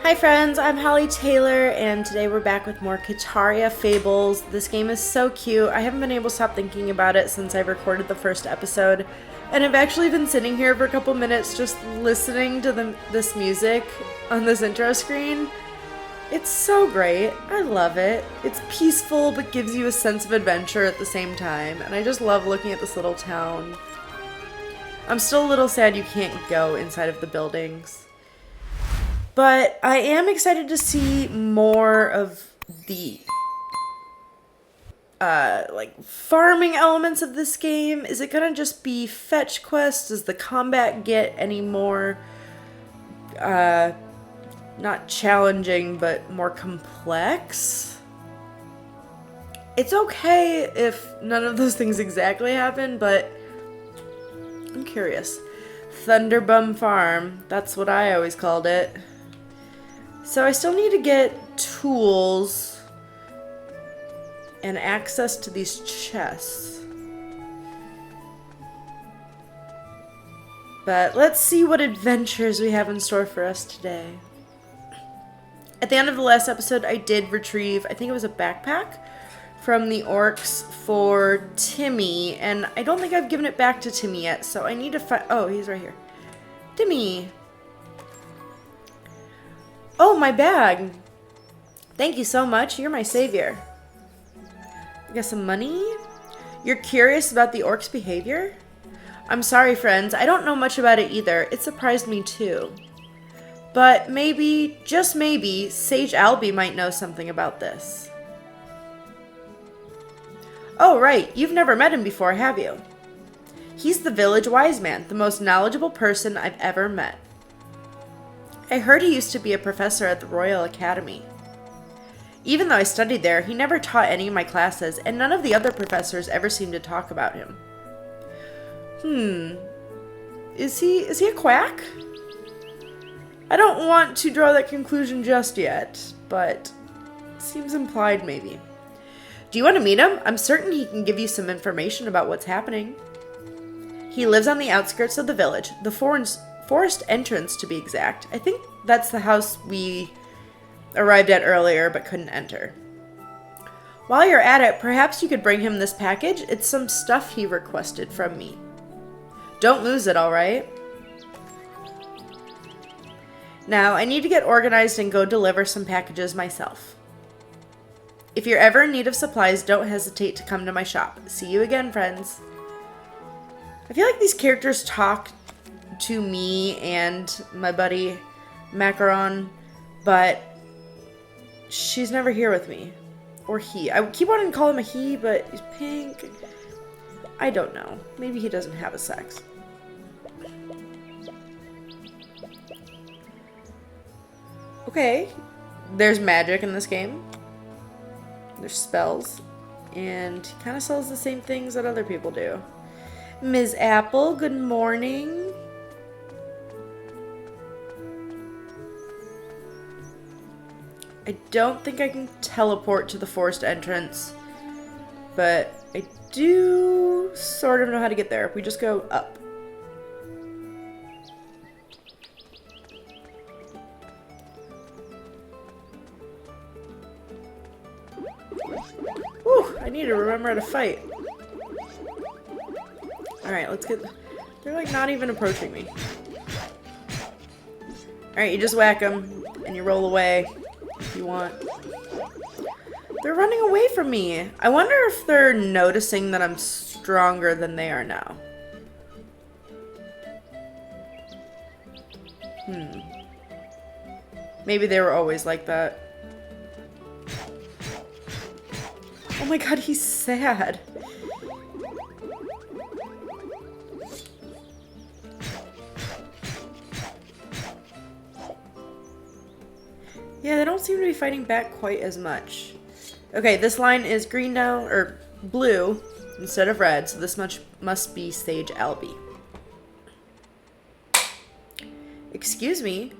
Hi friends, I'm Holly Taylor, and today we're back with more Kitaria Fables. This game is so cute. I haven't been able to stop thinking about it since I recorded the first episode, and I've actually been sitting here for a couple minutes just listening to this music on this intro screen. It's so great. I love it. It's peaceful but gives you a sense of adventure at the same time, and I just love looking at this little town. I'm still a little sad you can't go inside of the buildings. But I am excited to see more of the farming elements of this game. Is it gonna just be fetch quests? Does the combat get any more not challenging but more complex? It's okay if none of those things exactly happen, but I'm curious. Thunderbum Farm, that's what I always called it. So I still need to get tools and access to these chests. But let's see what adventures we have in store for us today. At the end of the last episode, I did retrieve, I think it was a backpack from the orcs for Timmy, and I don't think I've given it back to Timmy yet, so I need to find, oh, he's right here. Timmy! Oh, my bag. Thank you so much. You're my savior. I got some money? You're curious about the orc's behavior? I'm sorry, friends. I don't know much about it either. It surprised me too. But maybe, just maybe, Sage Alby might know something about this. Oh, right. You've never met him before, have you? He's the village wise man, the most knowledgeable person I've ever met. I heard he used to be a professor at the Royal Academy. Even though I studied there, he never taught any of my classes, and none of the other professors ever seemed to talk about him. Is he a quack? I don't want to draw that conclusion just yet, but it seems implied maybe. Do you want to meet him? I'm certain he can give you some information about what's happening. He lives on the outskirts of the village, the forest entrance to be exact. I think that's the house we arrived at earlier but couldn't enter. While you're at it, perhaps you could bring him this package. It's some stuff he requested from me. Don't lose it, alright? Now, I need to get organized and go deliver some packages myself. If you're ever in need of supplies, don't hesitate to come to my shop. See you again, friends. I feel like these characters talk to me and my buddy Macaron, but she's never here with me. Or he. I keep wanting to call him a he, but he's pink. I don't know. Maybe he doesn't have a sex. Okay. There's magic in this game. There's spells. And he kind of sells the same things that other people do. Ms. Apple, good morning. I don't think I can teleport to the forest entrance, but I do sort of know how to get there. We just go up. Whew, I need to remember how to fight. Alright, let's get... They're like not even approaching me. Alright, you just whack them and you roll away. If you want. They're running away from me. I wonder if they're noticing that I'm stronger than they are now. Maybe they were always like that. Oh my god, he's sad. Yeah, they don't seem to be fighting back quite as much. Okay, this line is green now, or blue instead of red, so this much must be Sage Alby. Excuse me.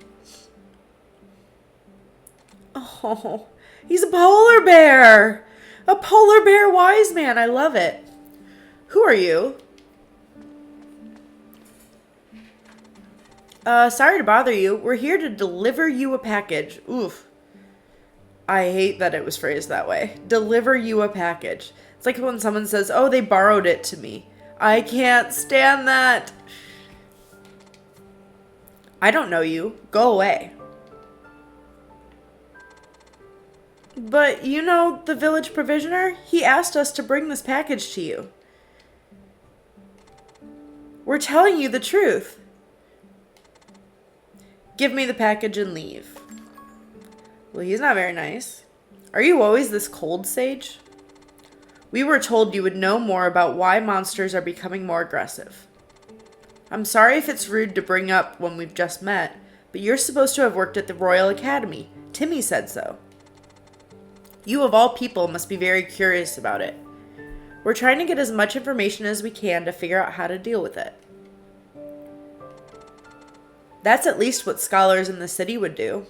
Oh, he's a polar bear! A polar bear wise man, I love it. Who are you? Sorry to bother you. We're here to deliver you a package. Oof. I hate that it was phrased that way. Deliver you a package. It's like when someone says, oh, they borrowed it to me. I can't stand that. I don't know you. Go away. But you know the village provisioner? He asked us to bring this package to you. We're telling you the truth. Give me the package and leave. Well, he's not very nice. Are you always this cold, Sage? We were told you would know more about why monsters are becoming more aggressive. I'm sorry if it's rude to bring up when we've just met, but you're supposed to have worked at the Royal Academy. Timmy said so. You of all people must be very curious about it. We're trying to get as much information as we can to figure out how to deal with it. That's at least what scholars in the city would do.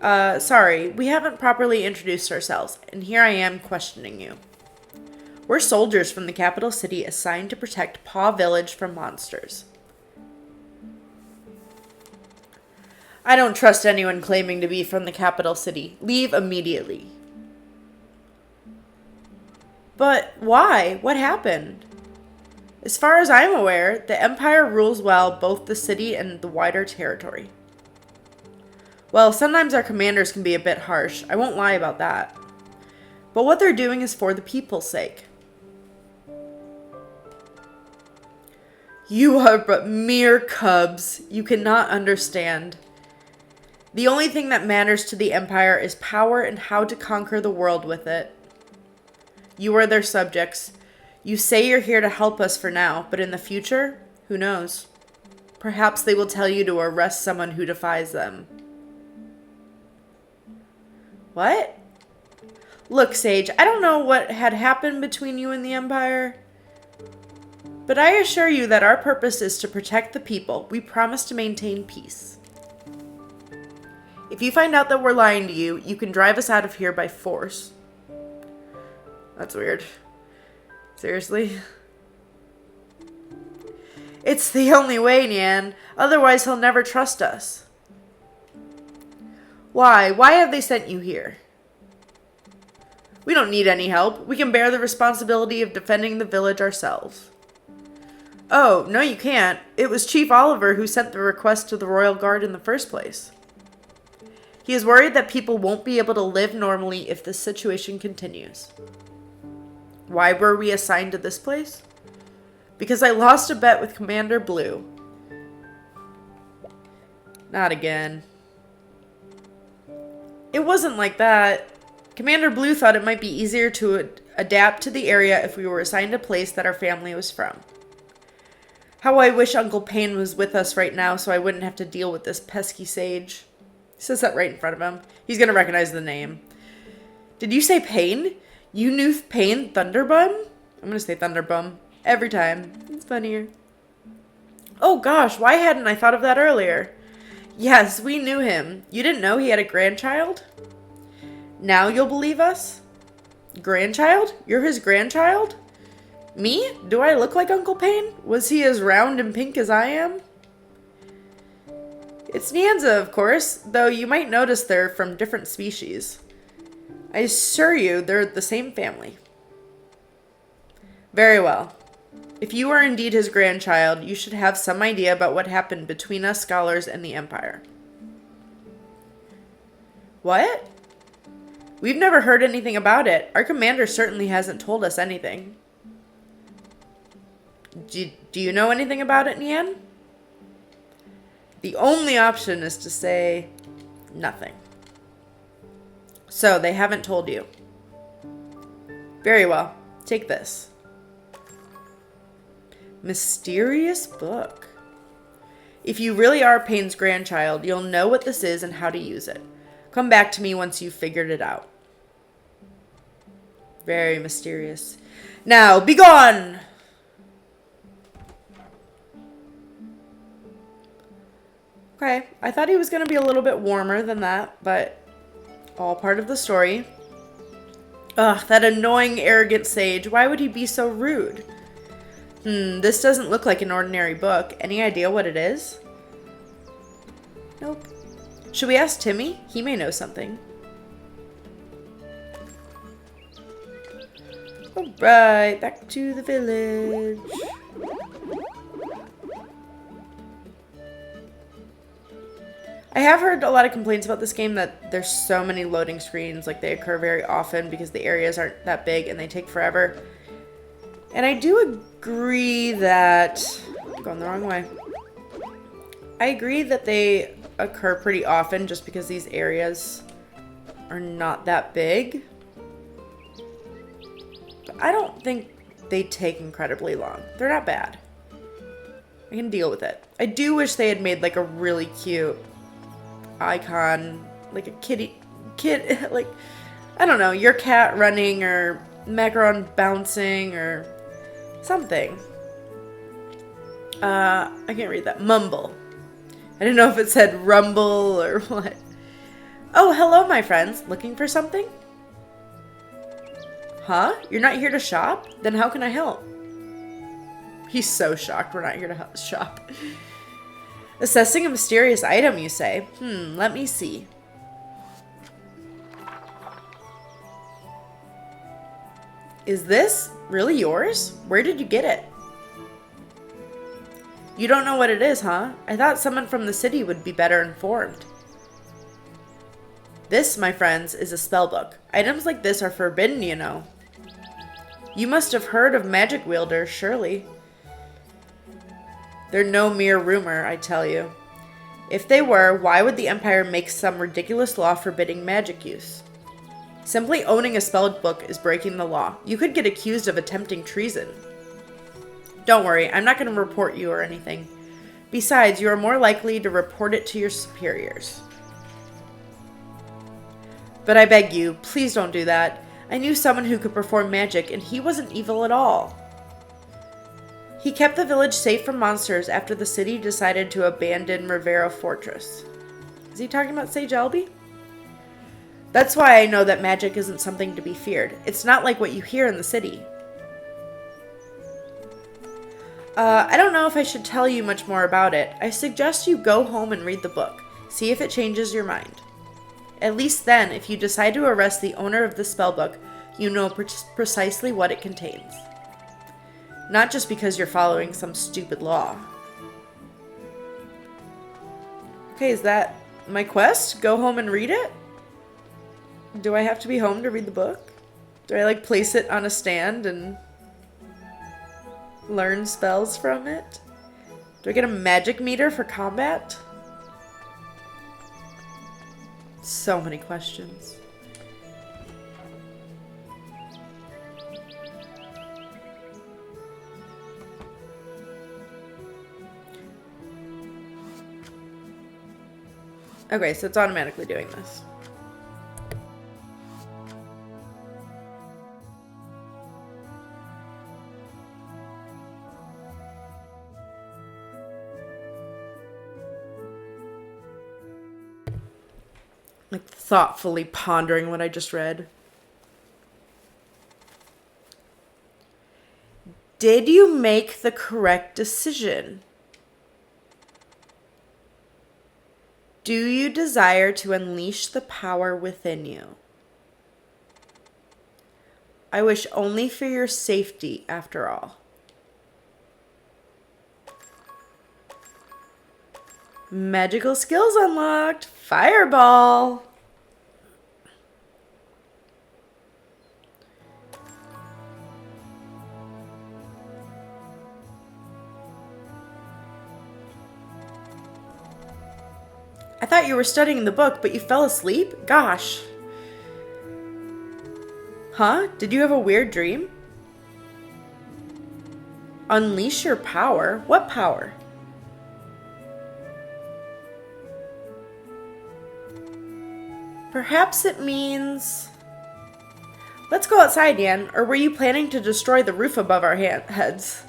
Sorry, we haven't properly introduced ourselves, and here I am questioning you. We're soldiers from the capital city assigned to protect Paw Village from monsters. I don't trust anyone claiming to be from the capital city. Leave immediately. But why? What happened? As far as I'm aware, the Empire rules well both the city and the wider territory. Well, sometimes our commanders can be a bit harsh. I won't lie about that. But what they're doing is for the people's sake. You are but mere cubs. You cannot understand. The only thing that matters to the Empire is power and how to conquer the world with it. You are their subjects. You say you're here to help us for now, but in the future, who knows? Perhaps they will tell you to arrest someone who defies them. What? Look, Sage, I don't know what had happened between you and the Empire, but I assure you that our purpose is to protect the people. We promise to maintain peace. If you find out that we're lying to you, you can drive us out of here by force. That's weird. Seriously? It's the only way, Nyan. Otherwise, he'll never trust us. Why? Why have they sent you here? We don't need any help. We can bear the responsibility of defending the village ourselves. Oh, no you can't. It was Chief Oliver who sent the request to the Royal Guard in the first place. He is worried that people won't be able to live normally if this situation continues. Why were we assigned to this place? Because I lost a bet with Commander Blue. Not again. It wasn't like that. Commander Blue thought it might be easier to adapt to the area if we were assigned a place that our family was from. How I wish Uncle Payne was with us right now so I wouldn't have to deal with this pesky sage. He says that right in front of him. He's going to recognize the name. Did you say Payne? You knew Payne Thunderbum? I'm going to say Thunderbum every time. It's funnier. Oh gosh, why hadn't I thought of that earlier? Yes, we knew him. You didn't know he had a grandchild? Now you'll believe us? Grandchild? You're his grandchild? Me? Do I look like Uncle Payne? Was he as round and pink as I am? It's Nyanza, of course, though you might notice they're from different species. I assure you they're the same family. Very well. If you are indeed his grandchild, you should have some idea about what happened between us scholars and the Empire. What? We've never heard anything about it. Our commander certainly hasn't told us anything. Do you know anything about it, Nyan? The only option is to say nothing. So, they haven't told you. Very well. Take this. Mysterious book. If you really are Payne's grandchild, you'll know what this is and how to use it. Come back to me once you've figured it out. Very mysterious. Now, be gone! Okay, I thought he was going to be a little bit warmer than that, but all part of the story. Ugh, that annoying, arrogant sage. Why would he be so rude? This doesn't look like an ordinary book. Any idea what it is? Nope. Should we ask Timmy? He may know something. Alright, back to the village. I have heard a lot of complaints about this game that there's so many loading screens, like they occur very often because the areas aren't that big and they take forever. And I do agree that... I'm going the wrong way. I agree that they occur pretty often just because these areas are not that big. But I don't think they take incredibly long. They're not bad. I can deal with it. I do wish they had made like a really cute icon, like a kid, like, I don't know, your cat running or macaron bouncing or something. I can't read that. Mumble. I didn't know if it said rumble or what. Oh, hello, my friends. Looking for something? Huh? You're not here to shop? Then how can I help? He's so shocked we're not here to shop. Assessing a mysterious item, you say? Let me see. Is this really yours? Where did you get it? You don't know what it is, huh? I thought someone from the city would be better informed. This, my friends, is a spellbook. Items like this are forbidden, you know. You must have heard of magic wielders, surely. They're no mere rumor, I tell you. If they were, why would the Empire make some ridiculous law forbidding magic use? Simply owning a spellbook is breaking the law. You could get accused of attempting treason. Don't worry, I'm not going to report you or anything. Besides, you are more likely to report it to your superiors. But I beg you, please don't do that. I knew someone who could perform magic, and he wasn't evil at all. He kept the village safe from monsters after the city decided to abandon Rivera Fortress. Is he talking about Sage Alby? That's why I know that magic isn't something to be feared. It's not like what you hear in the city. I don't know if I should tell you much more about it. I suggest you go home and read the book. See if it changes your mind. At least then, if you decide to arrest the owner of the spellbook, you know precisely what it contains. Not just because you're following some stupid law. Okay, is that my quest? Go home and read it? Do I have to be home to read the book? Do I, like, place it on a stand and learn spells from it? Do I get a magic meter for combat? So many questions. Okay, so it's automatically doing this. Like, thoughtfully pondering what I just read. Did you make the correct decision? Do you desire to unleash the power within you? I wish only for your safety, after all. Magical skills unlocked. Fireball. I thought you were studying the book, but you fell asleep? Gosh. Huh? Did you have a weird dream? Unleash your power? What power? Perhaps it means... Let's go outside, Yan, or were you planning to destroy the roof above our heads?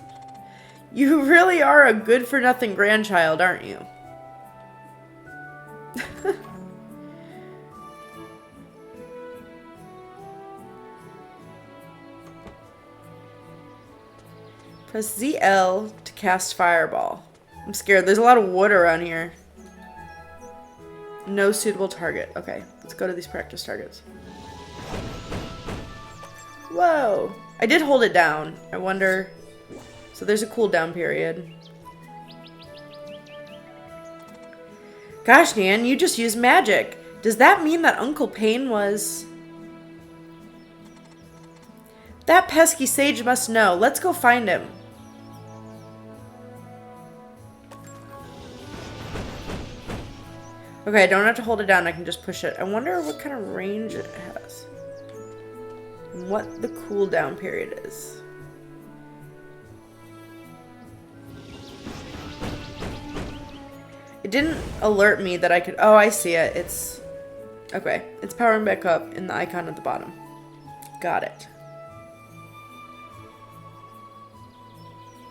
You really are a good-for-nothing grandchild, aren't you? Press ZL to cast Fireball. I'm scared. There's a lot of wood around here. No suitable target. Okay, let's go to these practice targets. Whoa! I did hold it down. I wonder... So there's a cooldown period. Gosh, Nan, you just used magic. Does that mean that Uncle Payne was... That pesky sage must know. Let's go find him. Okay, I don't have to hold it down. I can just push it. I wonder what kind of range it has. And what the cooldown period is. It didn't alert me that I could... Oh, I see it. It's... Okay. It's powering back up in the icon at the bottom. Got it.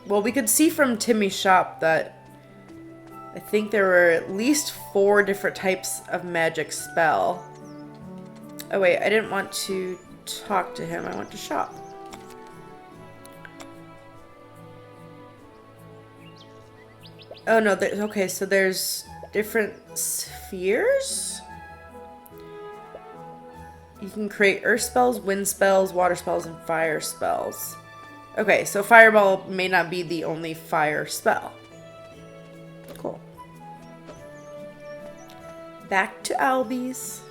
Well, we could see from Timmy's shop that I think there were at least 4 different types of magic spell. Oh wait, I didn't want to talk to him. I want to shop. Oh no, okay, so there's different spheres? You can create earth spells, wind spells, water spells, and fire spells. Okay, so Fireball may not be the only fire spell. Cool. Back to Alby's.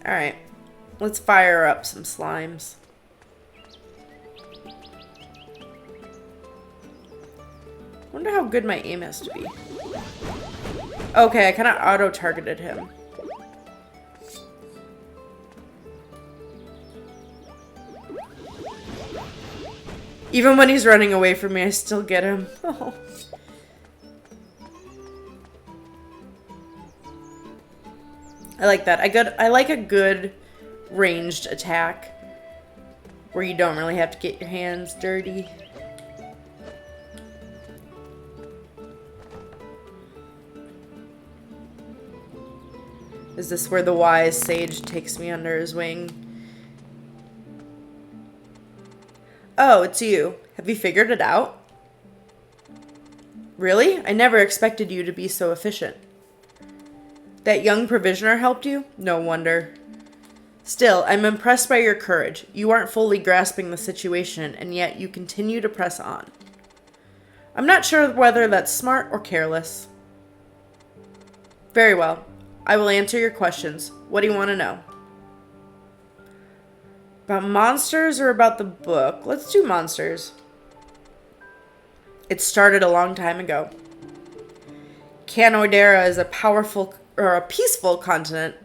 Alright, let's fire up some slimes. Wonder how good my aim has to be. Okay, I kind of auto-targeted him. Even when he's running away from me, I still get him. Oh. I like that. I like a good ranged attack where you don't really have to get your hands dirty. Is this where the wise sage takes me under his wing? Oh, it's you. Have you figured it out? Really? I never expected you to be so efficient. That young provisioner helped you? No wonder. Still, I'm impressed by your courage. You aren't fully grasping the situation, and yet you continue to press on. I'm not sure whether that's smart or careless. Very well. I will answer your questions. What do you want to know? About monsters or about the book? Let's do monsters. It started a long time ago. Canoidera is a powerful or a peaceful continent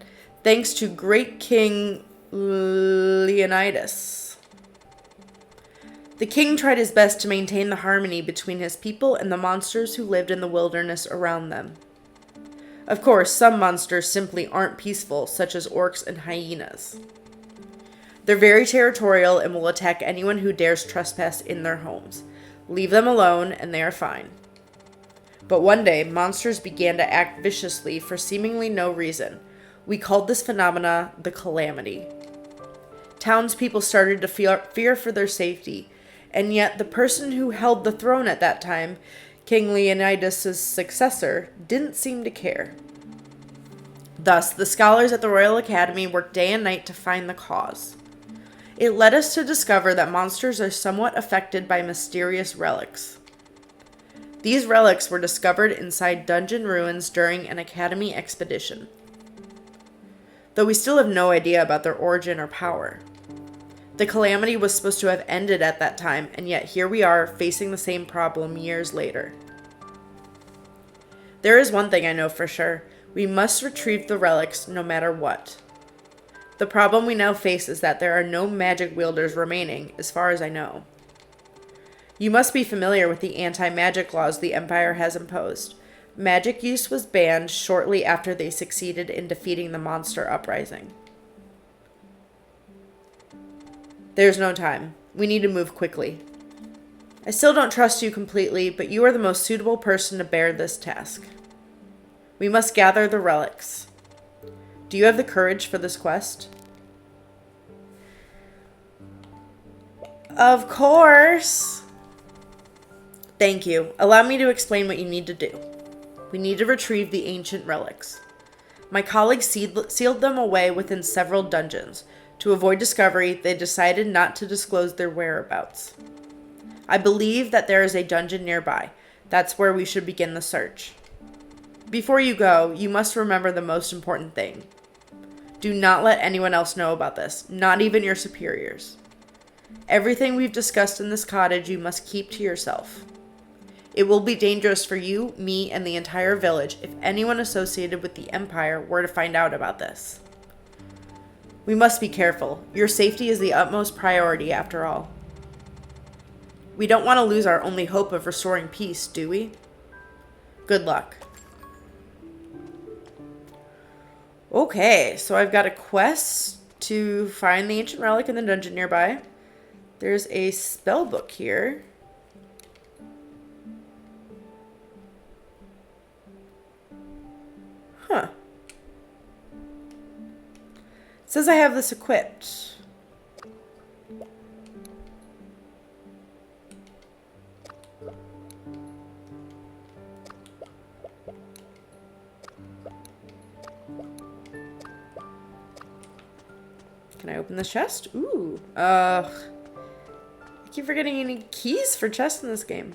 thanks to great King Leonidas. The king tried his best to maintain the harmony between his people and the monsters who lived in the wilderness around them. Of course, some monsters simply aren't peaceful, such as orcs and hyenas. They're very territorial and will attack anyone who dares trespass in their homes. Leave them alone and they are fine. But one day, monsters began to act viciously for seemingly no reason. We called this phenomena the Calamity. Townspeople started to fear for their safety, and yet the person who held the throne at that time, King Leonidas' successor, didn't seem to care. Thus, the scholars at the Royal Academy worked day and night to find the cause. It led us to discover that monsters are somewhat affected by mysterious relics. These relics were discovered inside dungeon ruins during an Academy expedition, though we still have no idea about their origin or power. The Calamity was supposed to have ended at that time, and yet here we are facing the same problem years later. There is one thing I know for sure. We must retrieve the relics no matter what. The problem we now face is that there are no magic wielders remaining, as far as I know. You must be familiar with the anti-magic laws the Empire has imposed. Magic use was banned shortly after they succeeded in defeating the monster uprising. There's no time. We need to move quickly. I still don't trust you completely, but you are the most suitable person to bear this task. We must gather the relics. Do you have the courage for this quest? Of course. Thank you. Allow me to explain what you need to do. We need to retrieve the ancient relics. My colleagues sealed them away within several dungeons. To avoid discovery, they decided not to disclose their whereabouts. I believe that there is a dungeon nearby. That's where we should begin the search. Before you go, you must remember the most important thing. Do not let anyone else know about this, not even your superiors. Everything we've discussed in this cottage you must keep to yourself. It will be dangerous for you, me, and the entire village if anyone associated with the Empire were to find out about this. We must be careful. Your safety is the utmost priority, after all. We don't want to lose our only hope of restoring peace, do we? Good luck. Okay, so I've got a quest to find the ancient relic in the dungeon nearby. There's a spellbook here. Huh. It says I have this equipped. Can I open this chest? Ooh. I keep forgetting any keys for chests in this game.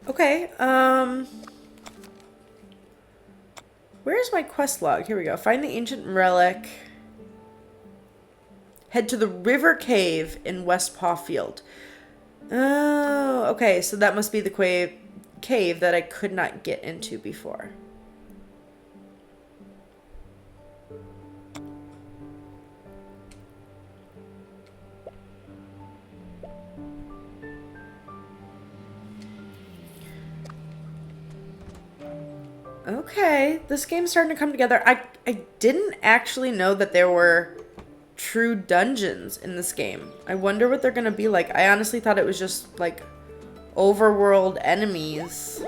Okay, where's my quest log? Here we go. Find the ancient relic. Head to the river cave in West Paw Field. Oh, okay, so that must be the cave that I could not get into before. Okay, this game's starting to come together. I didn't actually know that there were true dungeons in this game. I wonder what they're gonna be like. I honestly thought it was just like overworld enemies.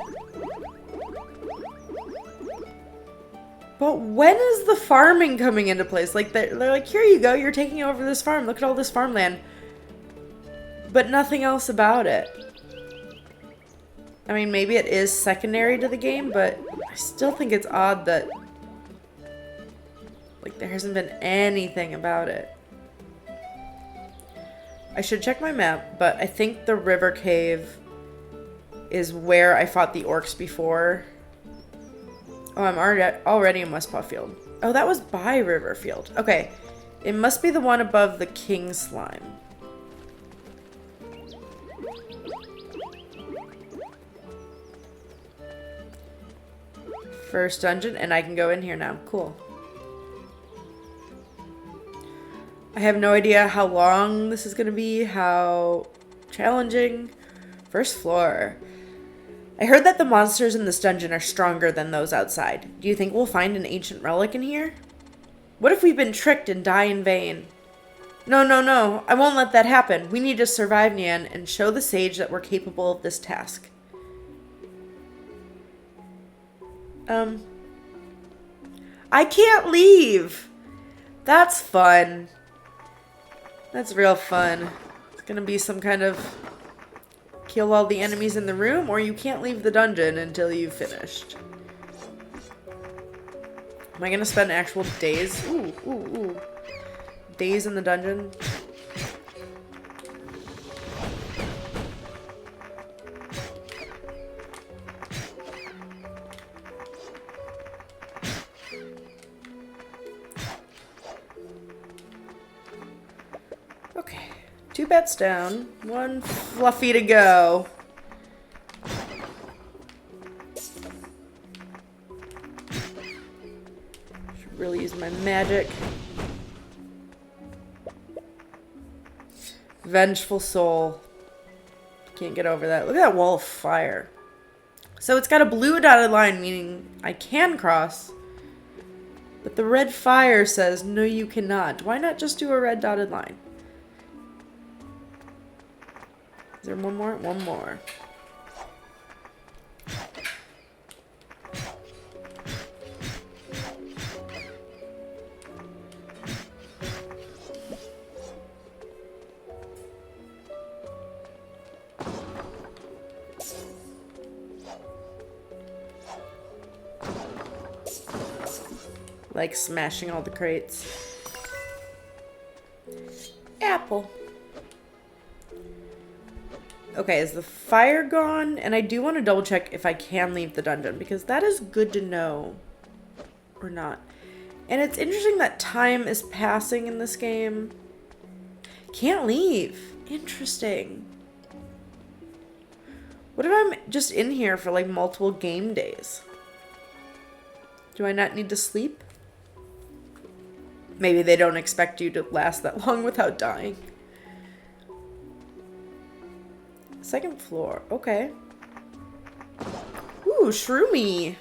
But when is the farming coming into place? Like they're like, here you go, you're taking over this farm. Look at all this farmland. But nothing else about it. I mean, maybe it is secondary to the game, but I still think it's odd that, like, there hasn't been anything about it. I should check my map, but I think the river cave is where I fought the orcs before. Oh, I'm already in West Paw Field. Oh, that was by Riverfield. Okay, it must be the one above the king slime. First dungeon, and I can go in here now. Cool. I have no idea how long this is going to be, how challenging. First floor. I heard that the monsters in this dungeon are stronger than those outside. Do you think we'll find an ancient relic in here? What if we've been tricked and die in vain? No, no, no. I won't let that happen. We need to survive, Nyan, and show the sage that we're capable of this task. I can't leave. That's fun. That's real fun. It's gonna be some kind of kill all the enemies in the room, or you can't leave the dungeon until you've finished. Am I gonna spend actual days? Ooh. Days in the dungeon? Okay, 2 bets down, 1 fluffy to go. Should really use my magic. Vengeful soul. Can't get over that. Look at that wall of fire. So it's got a blue dotted line, meaning I can cross. But the red fire says, no, you cannot. Why not just do a red dotted line? Is there one more? One more. like smashing all the crates. Apple. Okay, is the fire gone? And I do want to double check if I can leave the dungeon, because that is good to know. Or not. And it's interesting that time is passing in this game. Can't leave. Interesting. What if I'm just in here for like multiple game days? Do I not need to sleep? Maybe they don't expect you to last that long without dying. Second floor. Okay. Ooh, Shroomy.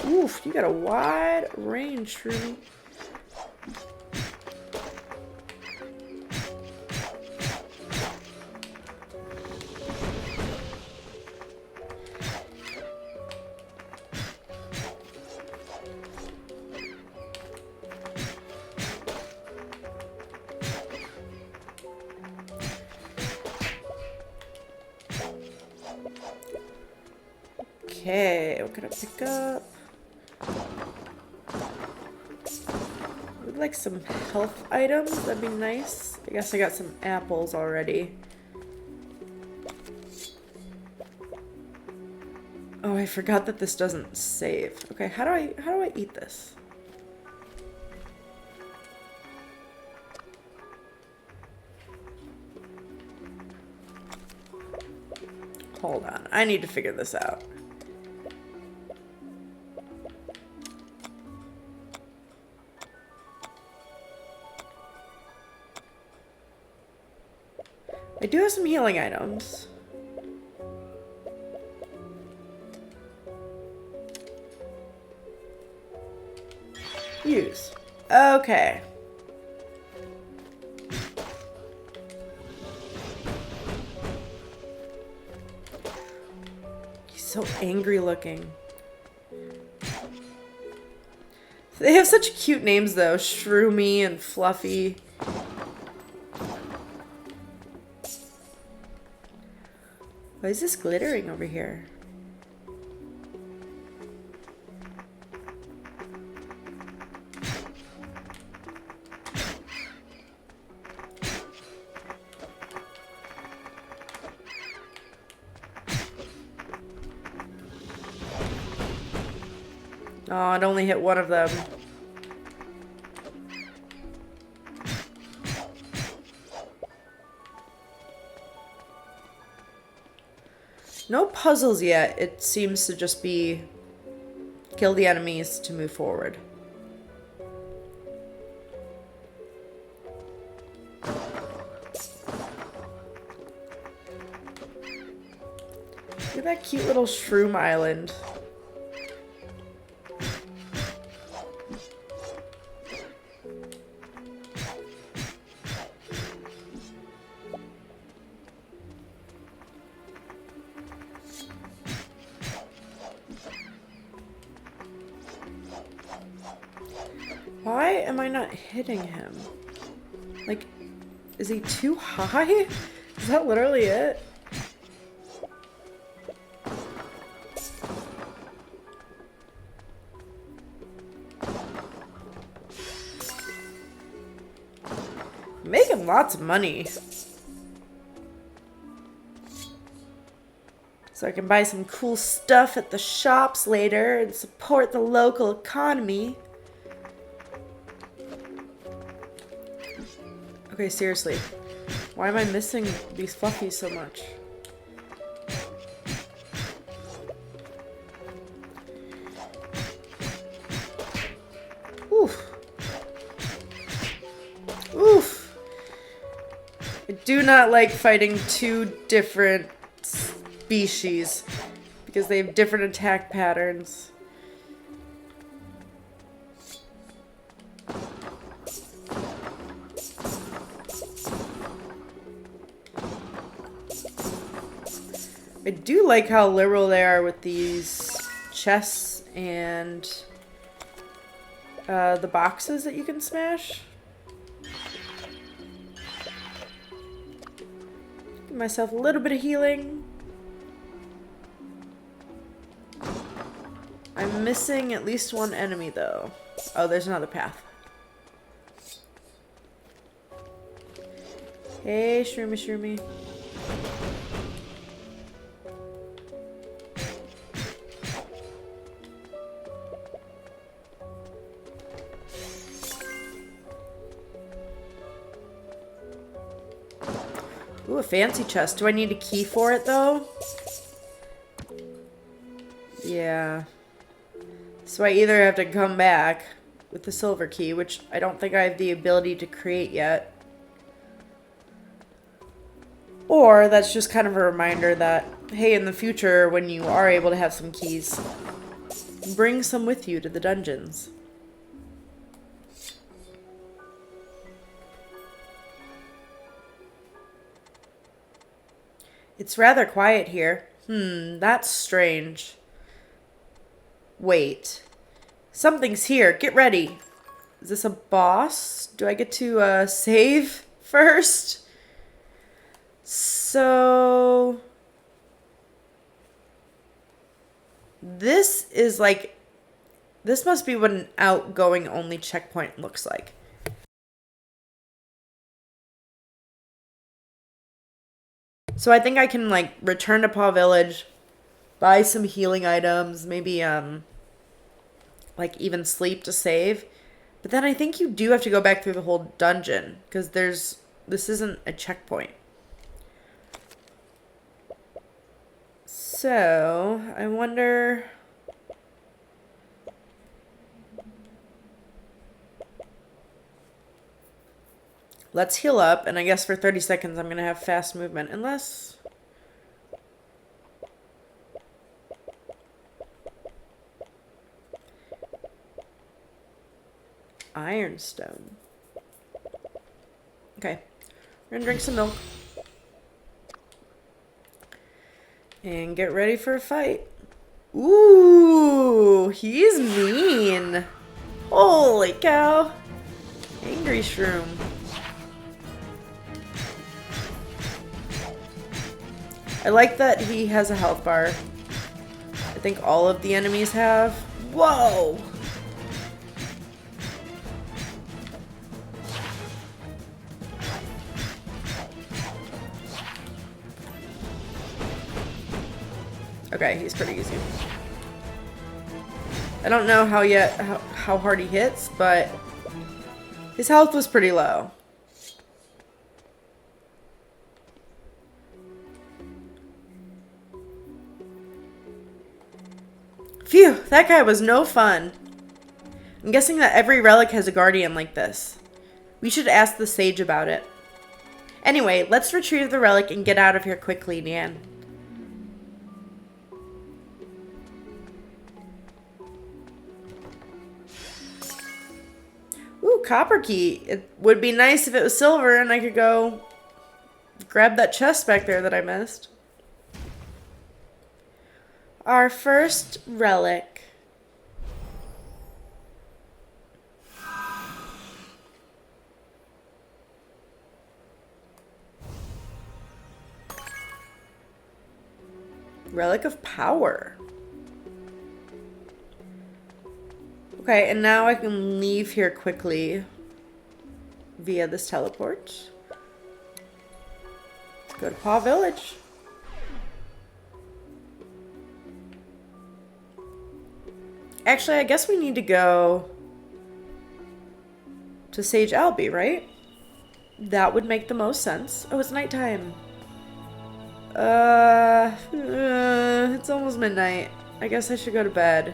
Oof, you got a wide range, Shroomy. Okay, what can I pick up? Would like some health items, that'd be nice. I guess I got some apples already. Oh, I forgot that this doesn't save. Okay, how do I eat this? Hold on, I need to figure this out. I do have some healing items. Use. Okay. He's so angry looking. They have such cute names though. Shroomy and Fluffy. Why is this glittering over here? Oh, it only hit one of them. No puzzles yet. It seems to just be kill the enemies to move forward. Look at that cute little shroom island. Why am I not hitting him? Like, is he too high? Is that literally it? Making lots of money. So I can buy some cool stuff at the shops later and support the local economy. Okay, seriously. Why am I missing these fluffies so much? Oof. Oof. I do not like fighting two different species because they have different attack patterns. I do like how liberal they are with these chests and the boxes that you can smash. Give myself a little bit of healing. I'm missing at least one enemy though. Oh, there's another path. Hey, Shroomy, Shroomy. Ooh, a fancy chest. Do I need a key for it, though? Yeah. So I either have to come back with the silver key, which I don't think I have the ability to create yet. Or that's just kind of a reminder that, hey, in the future, when you are able to have some keys, bring some with you to the dungeons. It's rather quiet here. That's strange. Wait. Something's here. Get ready. Is this a boss? Do I get to save first? So... this is like... this must be what an outgoing only checkpoint looks like. So I think I can, like, return to Paw Village, buy some healing items, maybe, like, even sleep to save. But then I think you do have to go back through the whole dungeon, because this isn't a checkpoint. So, I wonder... let's heal up, and I guess for 30 seconds I'm going to have fast movement, unless... Ironstone. Okay. We're going to drink some milk. And get ready for a fight. Ooh, he's mean. Holy cow. Angry Shroom. I like that he has a health bar. I think all of the enemies have. Whoa! Okay, he's pretty easy. I don't know how hard he hits, but his health was pretty low. Phew, that guy was no fun. I'm guessing that every relic has a guardian like this. We should ask the sage about it. Anyway, let's retrieve the relic and get out of here quickly, Nian. Ooh, copper key. It would be nice if it was silver and I could go grab that chest back there that I missed. Our first relic. Relic of Power. Okay, and now I can leave here quickly via this teleport. Go to Paw Village. Actually, I guess we need to go to Sage Alby, right? That would make the most sense. Oh, it's nighttime. It's almost midnight. I guess I should go to bed.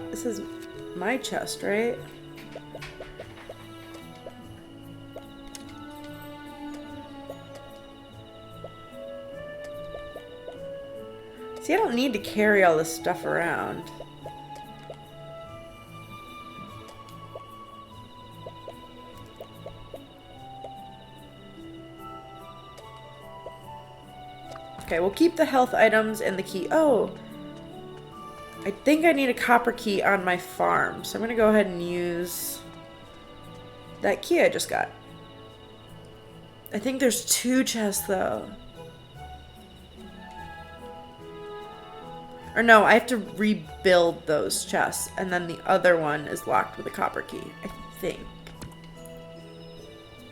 This is my chest, right? See, I don't need to carry all this stuff around. Okay, we'll keep the health items and the key. Oh, I think I need a copper key on my farm, so I'm gonna go ahead and use that key I just got. I think there's 2 chests though. Or no, I have to rebuild those chests. And then the other one is locked with a copper key, I think.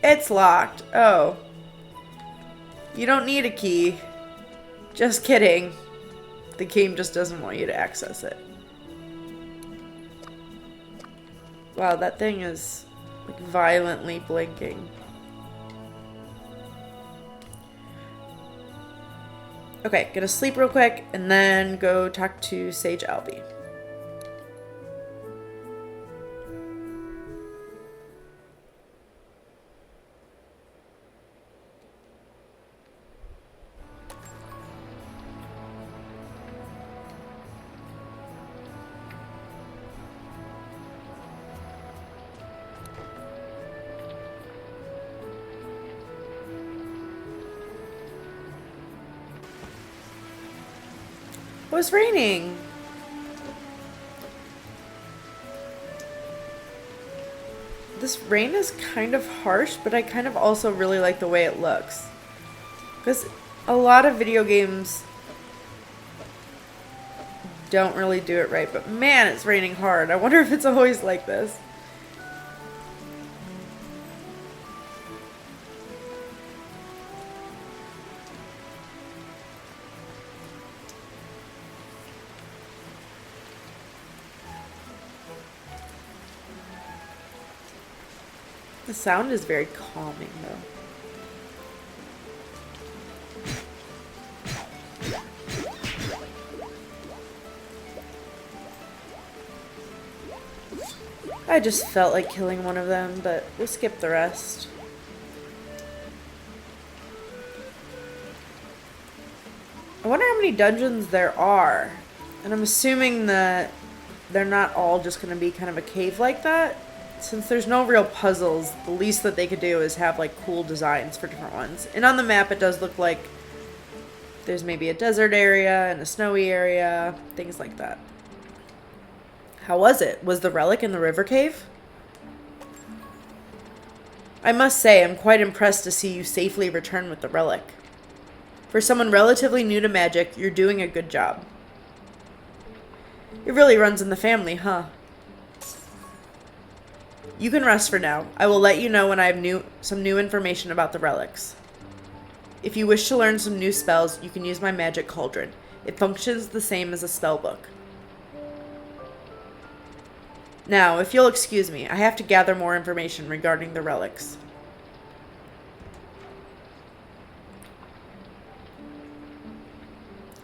It's locked. Oh. You don't need a key. Just kidding. The game just doesn't want you to access it. Wow, that thing is like violently blinking. Okay, gonna sleep real quick and then go talk to Sage Alby. Oh, it's raining. This rain is kind of harsh, but I kind of also really like the way it looks. Because a lot of video games don't really do it right, but man, it's raining hard. I wonder if it's always like this. The sound is very calming, though. I just felt like killing one of them, but we'll skip the rest. I wonder how many dungeons there are. And I'm assuming that they're not all just going to be kind of a cave like that. Since there's no real puzzles, the least that they could do is have like cool designs for different ones. And on the map it does look like there's maybe a desert area and a snowy area, things like that. How was it? Was the relic in the river cave? I must say, I'm quite impressed to see you safely return with the relic. For someone relatively new to magic, you're doing a good job. It really runs in the family, huh? You can rest for now. I will let you know when I have some new information about the relics. If you wish to learn some new spells, you can use my magic cauldron. It functions the same as a spellbook. Now, if you'll excuse me, I have to gather more information regarding the relics.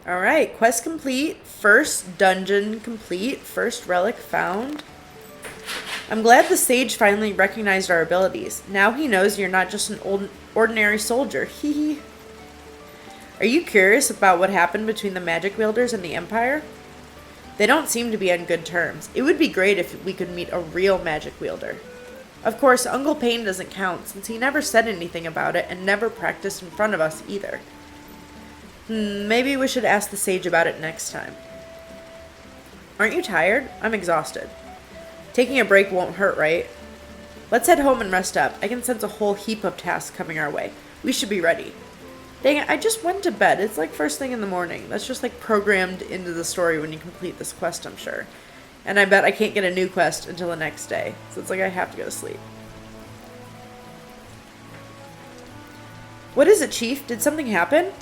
Alright, quest complete. First dungeon complete. First relic found. I'm glad the sage finally recognized our abilities. Now he knows you're not just an ordinary soldier. Hee hee. Are you curious about what happened between the magic wielders and the Empire? They don't seem to be on good terms. It would be great if we could meet a real magic wielder. Of course, Uncle Payne doesn't count since he never said anything about it and never practiced in front of us either. Maybe we should ask the sage about it next time. Aren't you tired? I'm exhausted. Taking a break won't hurt, right? Let's head home and rest up. I can sense a whole heap of tasks coming our way. We should be ready. Dang it, I just went to bed. It's like first thing in the morning. That's just like programmed into the story when you complete this quest, I'm sure. And I bet I can't get a new quest until the next day. So it's like I have to go to sleep. What is it, Chief? Did something happen?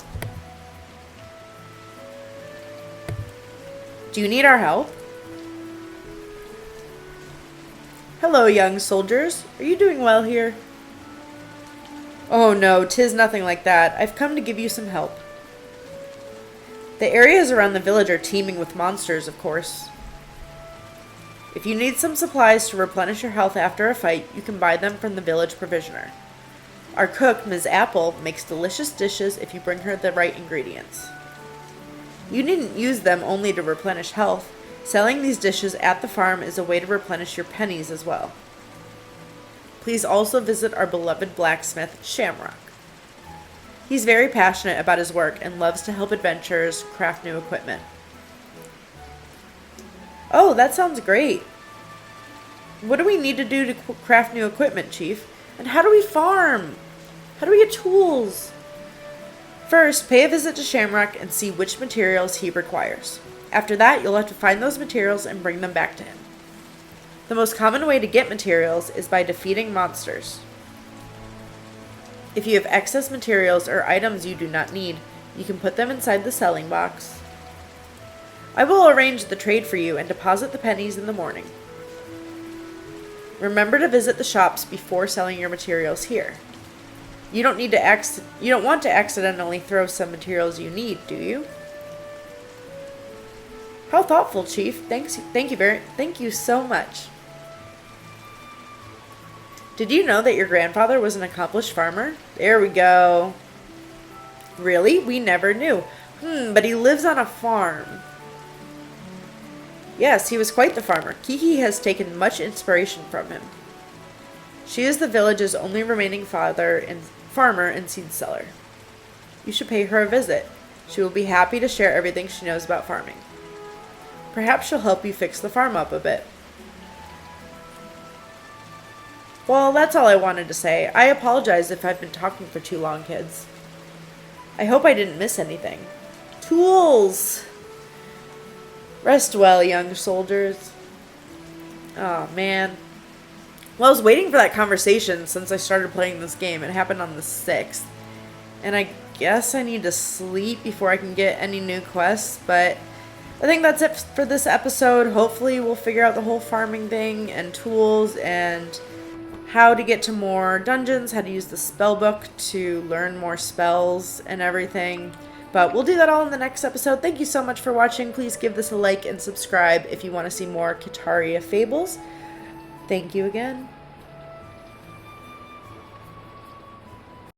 Do you need our help? Hello, young soldiers. Are you doing well here? Oh no, 'tis nothing like that. I've come to give you some help. The areas around the village are teeming with monsters, of course. If you need some supplies to replenish your health after a fight, you can buy them from the village provisioner. Our cook, Ms. Apple, makes delicious dishes if you bring her the right ingredients. You needn't use them only to replenish health. Selling these dishes at the farm is a way to replenish your pennies as well. Please also visit our beloved blacksmith, Shamrock. He's very passionate about his work and loves to help adventurers craft new equipment. Oh, that sounds great. What do we need to do to craft new equipment, Chief? And how do we farm? How do we get tools? First, pay a visit to Shamrock and see which materials he requires. After that, you'll have to find those materials and bring them back to him. The most common way to get materials is by defeating monsters. If you have excess materials or items you do not need, you can put them inside the selling box. I will arrange the trade for you and deposit the pennies in the morning. Remember to visit the shops before selling your materials here. You don't want to accidentally throw some materials you need, do you? How thoughtful, Chief. Thank you so much. Did you know that your grandfather was an accomplished farmer? There we go. Really? We never knew. But he lives on a farm. Yes, he was quite the farmer. Kiki has taken much inspiration from him. She is the village's only remaining farmer and seed seller. You should pay her a visit. She will be happy to share everything she knows about farming. Perhaps she'll help you fix the farm up a bit. Well, that's all I wanted to say. I apologize if I've been talking for too long, kids. I hope I didn't miss anything. Tools! Rest well, young soldiers. Oh, man. Well, I was waiting for that conversation since I started playing this game. It happened on the 6th. And I guess I need to sleep before I can get any new quests, but I think that's it for this episode. Hopefully we'll figure out the whole farming thing and tools and how to get to more dungeons, how to use the spellbook to learn more spells and everything. But we'll do that all in the next episode. Thank you so much for watching. Please give this a like and subscribe if you want to see more Kitaria Fables. Thank you again.